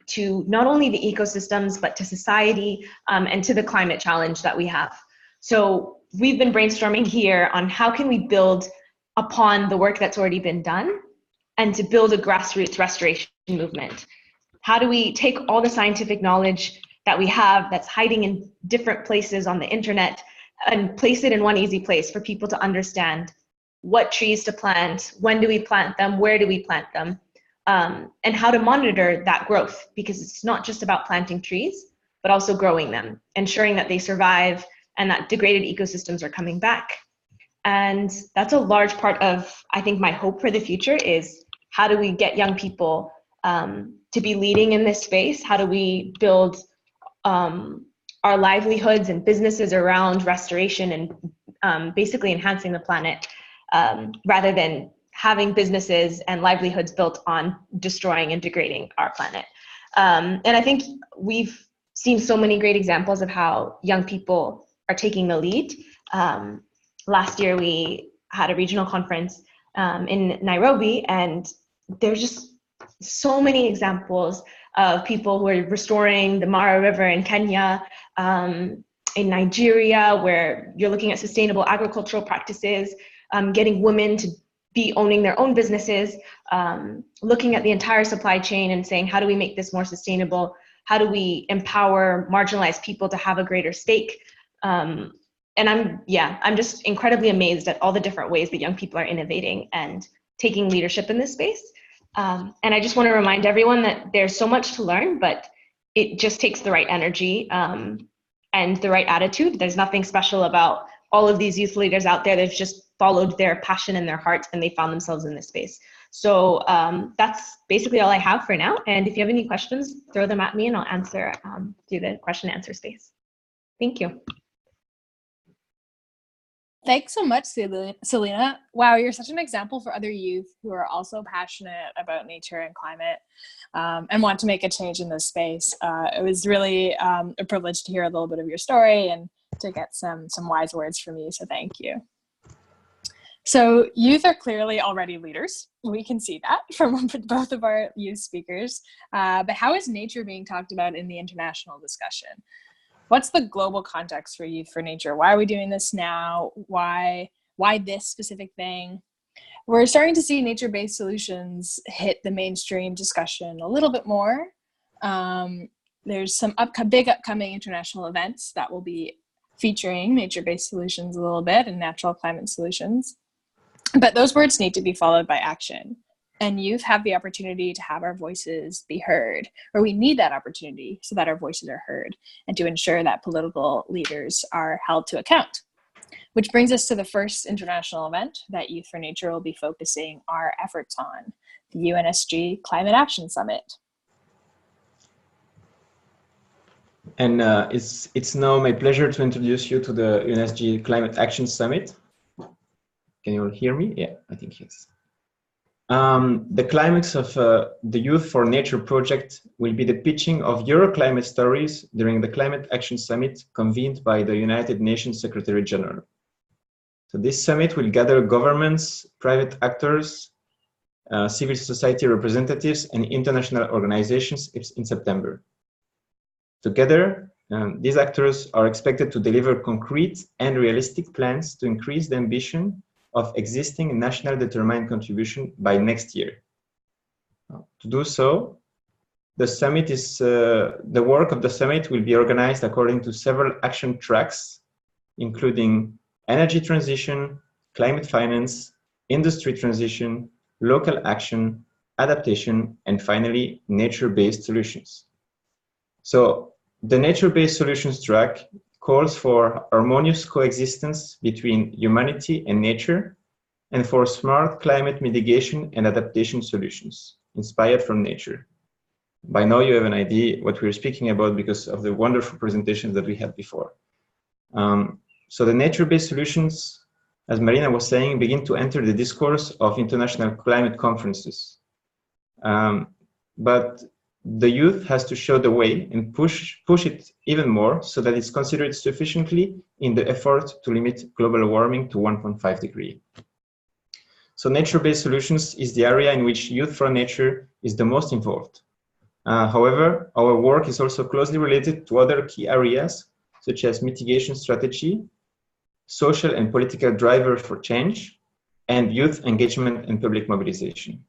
to not only the ecosystems, but to society and to the climate challenge that we have. So we've been brainstorming here on how can we build upon the work that's already been done and to build a grassroots restoration movement. How do we take all the scientific knowledge that we have that's hiding in different places on the internet and place it in one easy place for people to understand what trees to plant, when do we plant them, where do we plant them, and how to monitor that growth, because it's not just about planting trees, but also growing them, ensuring that they survive and that degraded ecosystems are coming back. And that's a large part of, I think, my hope for the future is how do we get young people to be leading in this space? How do we build our livelihoods and businesses around restoration and basically enhancing the planet rather than having businesses and livelihoods built on destroying and degrading our planet. And I think we've seen so many great examples of how young people are taking the lead. Last year, we had a regional conference in Nairobi, and there's just so many examples of people who are restoring the Mara River in Kenya, in Nigeria, where you're looking at sustainable agricultural practices, getting women to be owning their own businesses, looking at the entire supply chain and saying, how do we make this more sustainable? How do we empower marginalized people to have a greater stake? And I'm just incredibly amazed at all the different ways that young people are innovating and taking leadership in this space. And I just want to remind everyone that there's so much to learn, but it just takes the right energy and the right attitude. There's nothing special about all of these youth leaders out there. They've just followed their passion in their heart and they found themselves in this space. So that's basically all I have for now. And if you have any questions, throw them at me and I'll answer through the question and answer space. Thank you. Thanks so much, Selena. Wow, you're such an example for other youth who are also passionate about nature and climate and want to make a change in this space. It was really a privilege to hear a little bit of your story and to get some wise words from you, so thank you. So youth are clearly already leaders. We can see that from both of our youth speakers. But how is nature being talked about in the international discussion? What's the global context for Youth4Nature? Why are we doing this now? Why this specific thing? We're starting to see nature-based solutions hit the mainstream discussion a little bit more. There's some big upcoming international events that will be featuring nature-based solutions a little bit and natural climate solutions. But those words need to be followed by action. And youth have the opportunity to have our voices be heard, or we need that opportunity so that our voices are heard and to ensure that political leaders are held to account. Which brings us to the first international event that Youth4Nature will be focusing our efforts on, the UNSG Climate Action Summit. And it's now my pleasure to introduce you to the UNSG Climate Action Summit. Can you all hear me? Yeah, I think yes. The climax of the Youth4Nature project will be the pitching of Euroclimate stories during the Climate Action Summit convened by the United Nations Secretary General. So this summit will gather governments, private actors, civil society representatives, and international organizations in September. Together, these actors are expected to deliver concrete and realistic plans to increase the ambition of existing national determined contribution by next year. To do so, the work of the summit will be organized according to several action tracks, including energy transition, climate finance, industry transition, local action, adaptation, and finally, nature-based solutions. So the nature-based solutions track calls for harmonious coexistence between humanity and nature, and for smart climate mitigation and adaptation solutions inspired from nature. by now you have an idea what we're speaking about because of the wonderful presentations that we had before. So the nature-based solutions, as Marina was saying, begin to enter the discourse of international climate conferences. But the youth has to show the way and push it even more so that it's considered sufficiently in the effort to limit global warming to 1.5 degrees. So nature-based solutions is the area in which Youth4Nature is the most involved. However, our work is also closely related to other key areas, such as mitigation strategy, social and political drivers for change, and youth engagement and public mobilization.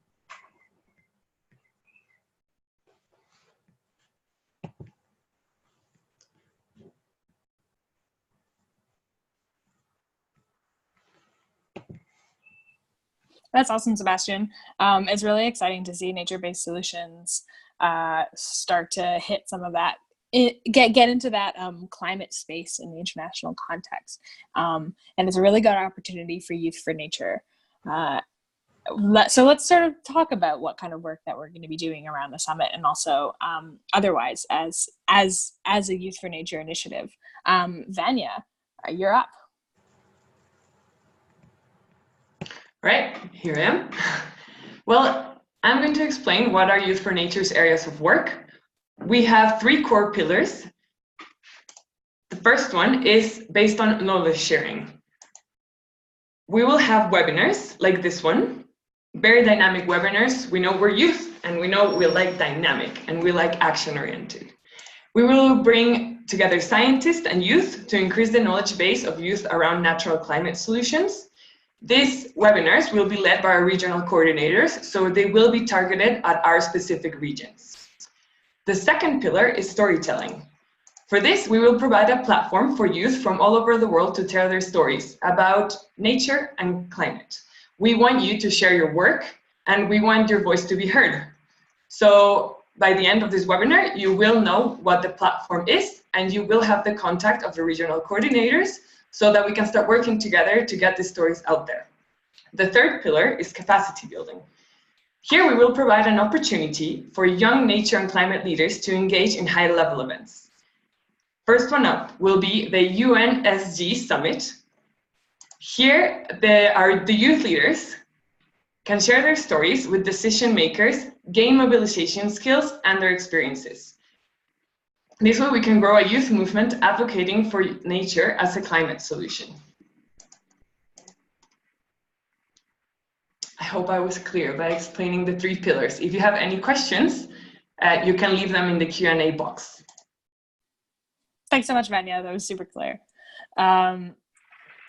That's awesome, Sébastien. It's really exciting to see nature-based solutions start to hit some of that, get into that climate space in the international context. And it's a really good opportunity for Youth4Nature. So let's sort of talk about what kind of work that we're going to be doing around the summit and also otherwise as a Youth4Nature initiative. Vania, you're up. Right, here I am. Well, I'm going to explain what are Youth4Nature's areas of work. We have 3 core pillars. The first one is based on knowledge sharing. We will have webinars like this one, very dynamic webinars. We know we're youth and we know we like dynamic and we like action-oriented. We will bring together scientists and youth to increase the knowledge base of youth around natural climate solutions. These webinars will be led by our regional coordinators, so they will be targeted at our specific regions. The second pillar is storytelling. For this, we will provide a platform for youth from all over the world to tell their stories about nature and climate. We want you to share your work and we want your voice to be heard. So by the end of this webinar, you will know what the platform is and you will have the contact of the regional coordinators so that we can start working together to get these stories out there. The third pillar is capacity building. Here we will provide an opportunity for young nature and climate leaders to engage in high-level events. First one up will be the UNSG Summit. Here, the youth leaders can share their stories with decision makers, gain mobilization skills, and their experiences. This way we can grow a youth movement advocating for nature as a climate solution. I hope I was clear by explaining the 3 pillars. If you have any questions, you can leave them in the Q&A box. Thanks so much, Vania. That was super clear.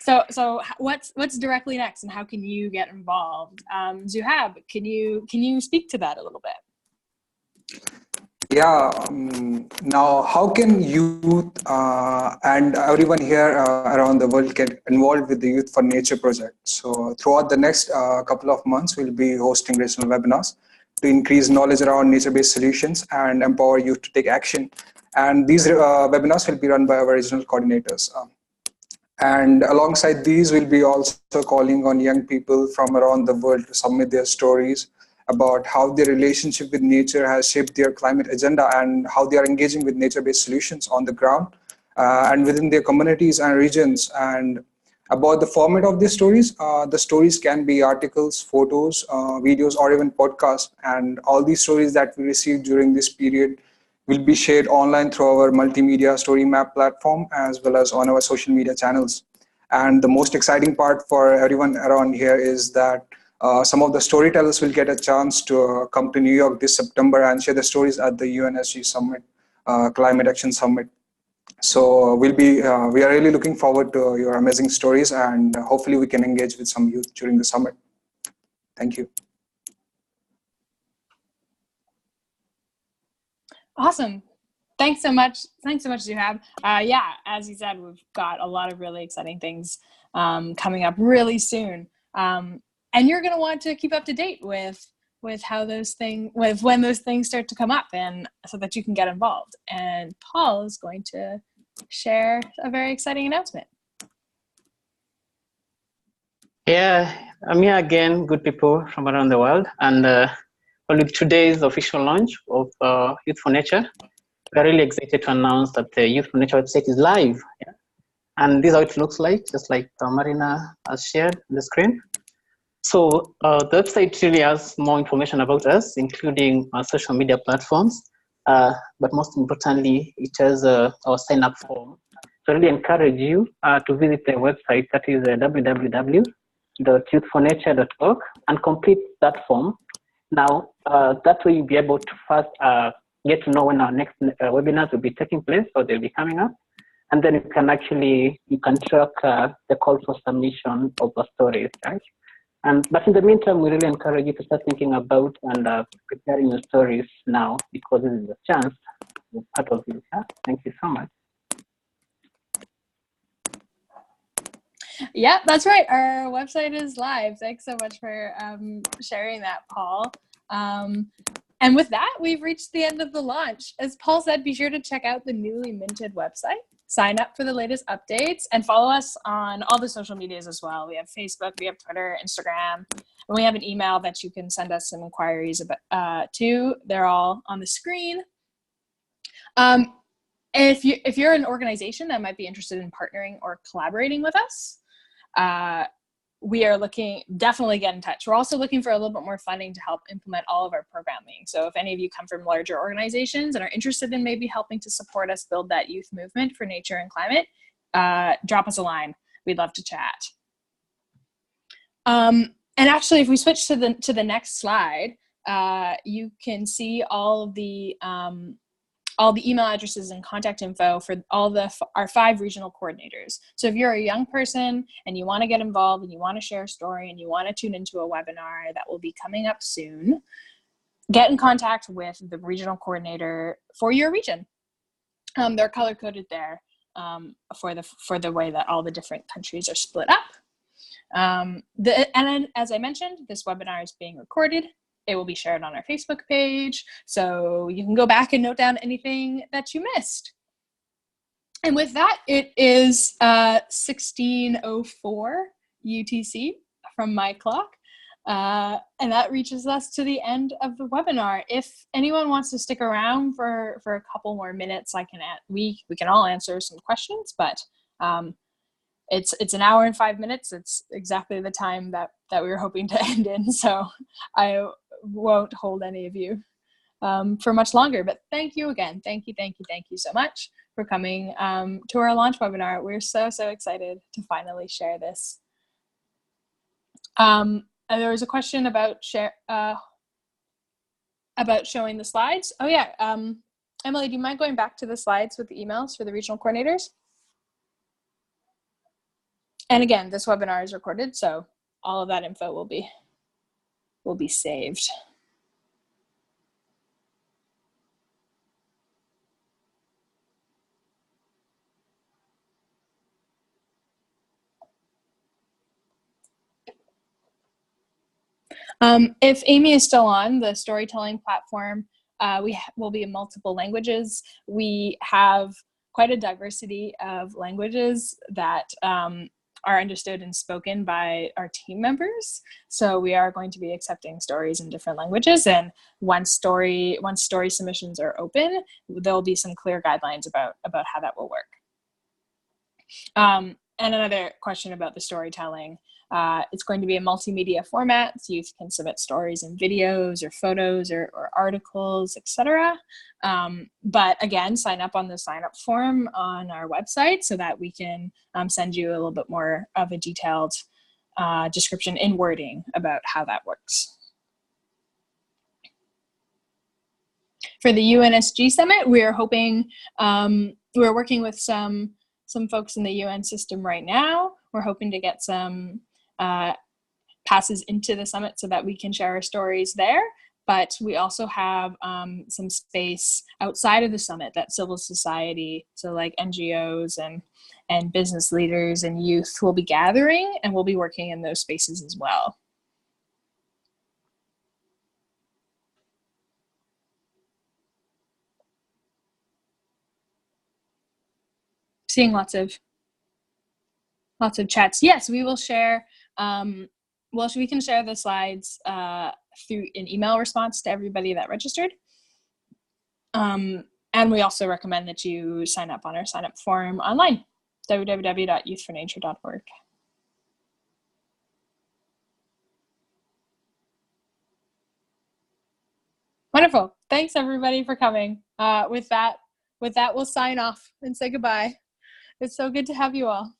So what's directly next, and how can you get involved? Zuhaib, can you speak to that a little bit? Yeah, now how can youth and everyone here around the world get involved with the Youth4Nature project? So throughout the next couple of months, we'll be hosting regional webinars to increase knowledge around nature-based solutions and empower youth to take action. And these webinars will be run by our regional coordinators. And alongside these, we'll be also calling on young people from around the world to submit their stories about how their relationship with nature has shaped their climate agenda and how they are engaging with nature-based solutions on the ground and within their communities and regions. And about the format of these stories, the stories can be articles, photos, videos, or even podcasts. And all these stories that we receive during this period will be shared online through our multimedia story map platform as well as on our social media channels. And the most exciting part for everyone around here is that some of the storytellers will get a chance to come to New York this September and share the stories at the UNSG Summit, Climate Action Summit. So we are really looking forward to your amazing stories, and hopefully we can engage with some youth during the summit. Thank you. Awesome. Thanks so much. Thanks so much, Zuhaib. Yeah, as you said, we've got a lot of really exciting things coming up really soon. And you're going to want to keep up to date with how those things, when those things start to come up, and so that you can get involved. And Paul is going to share a very exciting announcement. Yeah, I'm here again, good people from around the world. And Well, with today's official launch of Youth4Nature, we're really excited to announce that the Youth4Nature website is live. Yeah? And this is how it looks like, just like Marina has shared on the screen. So the website really has more information about us, including our social media platforms. But most importantly, it has our sign-up form. So I really encourage you to visit the website, that is www.youth4nature.org, and complete that form. Now, that way you'll be able to first get to know when our next webinars will be taking place, or they'll be coming up. And then you can track the call for submission of the stories, right? But in the meantime, we really encourage you to start thinking about and preparing your stories now, because this is a chance to be part of it. Huh? Thank you so much. Yeah, that's right. Our website is live. Thanks so much for sharing that, Paul. And with that, we've reached the end of the launch. As Paul said, be sure to check out the newly minted website, sign up for the latest updates, and follow us on all the social medias as well. We have Facebook, we have Twitter, Instagram, and we have an email that you can send us some inquiries about, to. They're all on the screen. If you're an organization that might be interested in partnering or collaborating with us, we are definitely get in touch. We're also looking for a little bit more funding to help implement all of our programming. So if any of you come from larger organizations and are interested in maybe helping to support us build that youth movement for nature and climate, drop us a line. We'd love to chat. And actually, if we switch to the next slide, you can see all the email addresses and contact info for our 5 regional coordinators. So if you're a young person and you want to get involved and you want to share a story and you want to tune into a webinar that will be coming up soon, get in contact with the regional coordinator for your region. They're color coded there for the way that all the different countries are split up. And then, as I mentioned, this webinar is being recorded. It will be shared on our Facebook page, so you can go back and note down anything that you missed. And with that, it is 16:04 UTC from my clock, and that reaches us to the end of the webinar. If anyone wants to stick around for a couple more minutes, we can all answer some questions, but it's an hour and 5 minutes. It's exactly the time that we were hoping to end in, so I won't hold any of you for much longer. But thank you again. Thank you so much for coming to our launch webinar. We're so excited to finally share this. And there was a question about showing the slides. Oh yeah, Emily, do you mind going back to the slides with the emails for the regional coordinators? And again, this webinar is recorded, so all of that info will be saved. If Amy is still on the storytelling platform, we will be in multiple languages. We have quite a diversity of languages that are understood and spoken by our team members. So we are going to be accepting stories in different languages. And once story submissions are open, there'll be some clear guidelines about how that will work. And another question about the storytelling. It's going to be a multimedia format, so youth can submit stories and videos or photos or articles, etc. But again, sign up on the sign-up form on our website so that we can send you a little bit more of a detailed description in wording about how that works. For the UNSG Summit, we're hoping, we're working with some folks in the UN system right now. We're hoping to get some passes into the summit so that we can share our stories there. But we also have some space outside of the summit that civil society, so like NGOs and business leaders and youth will be gathering, and we'll be working in those spaces as well. Seeing lots of chats. Yes, we will share. Well, we can share the slides through an email response to everybody that registered. And we also recommend that you sign up on our sign up form online, www.youth4nature.org. Wonderful. Thanks everybody for coming. With that, we'll sign off and say goodbye. It's so good to have you all.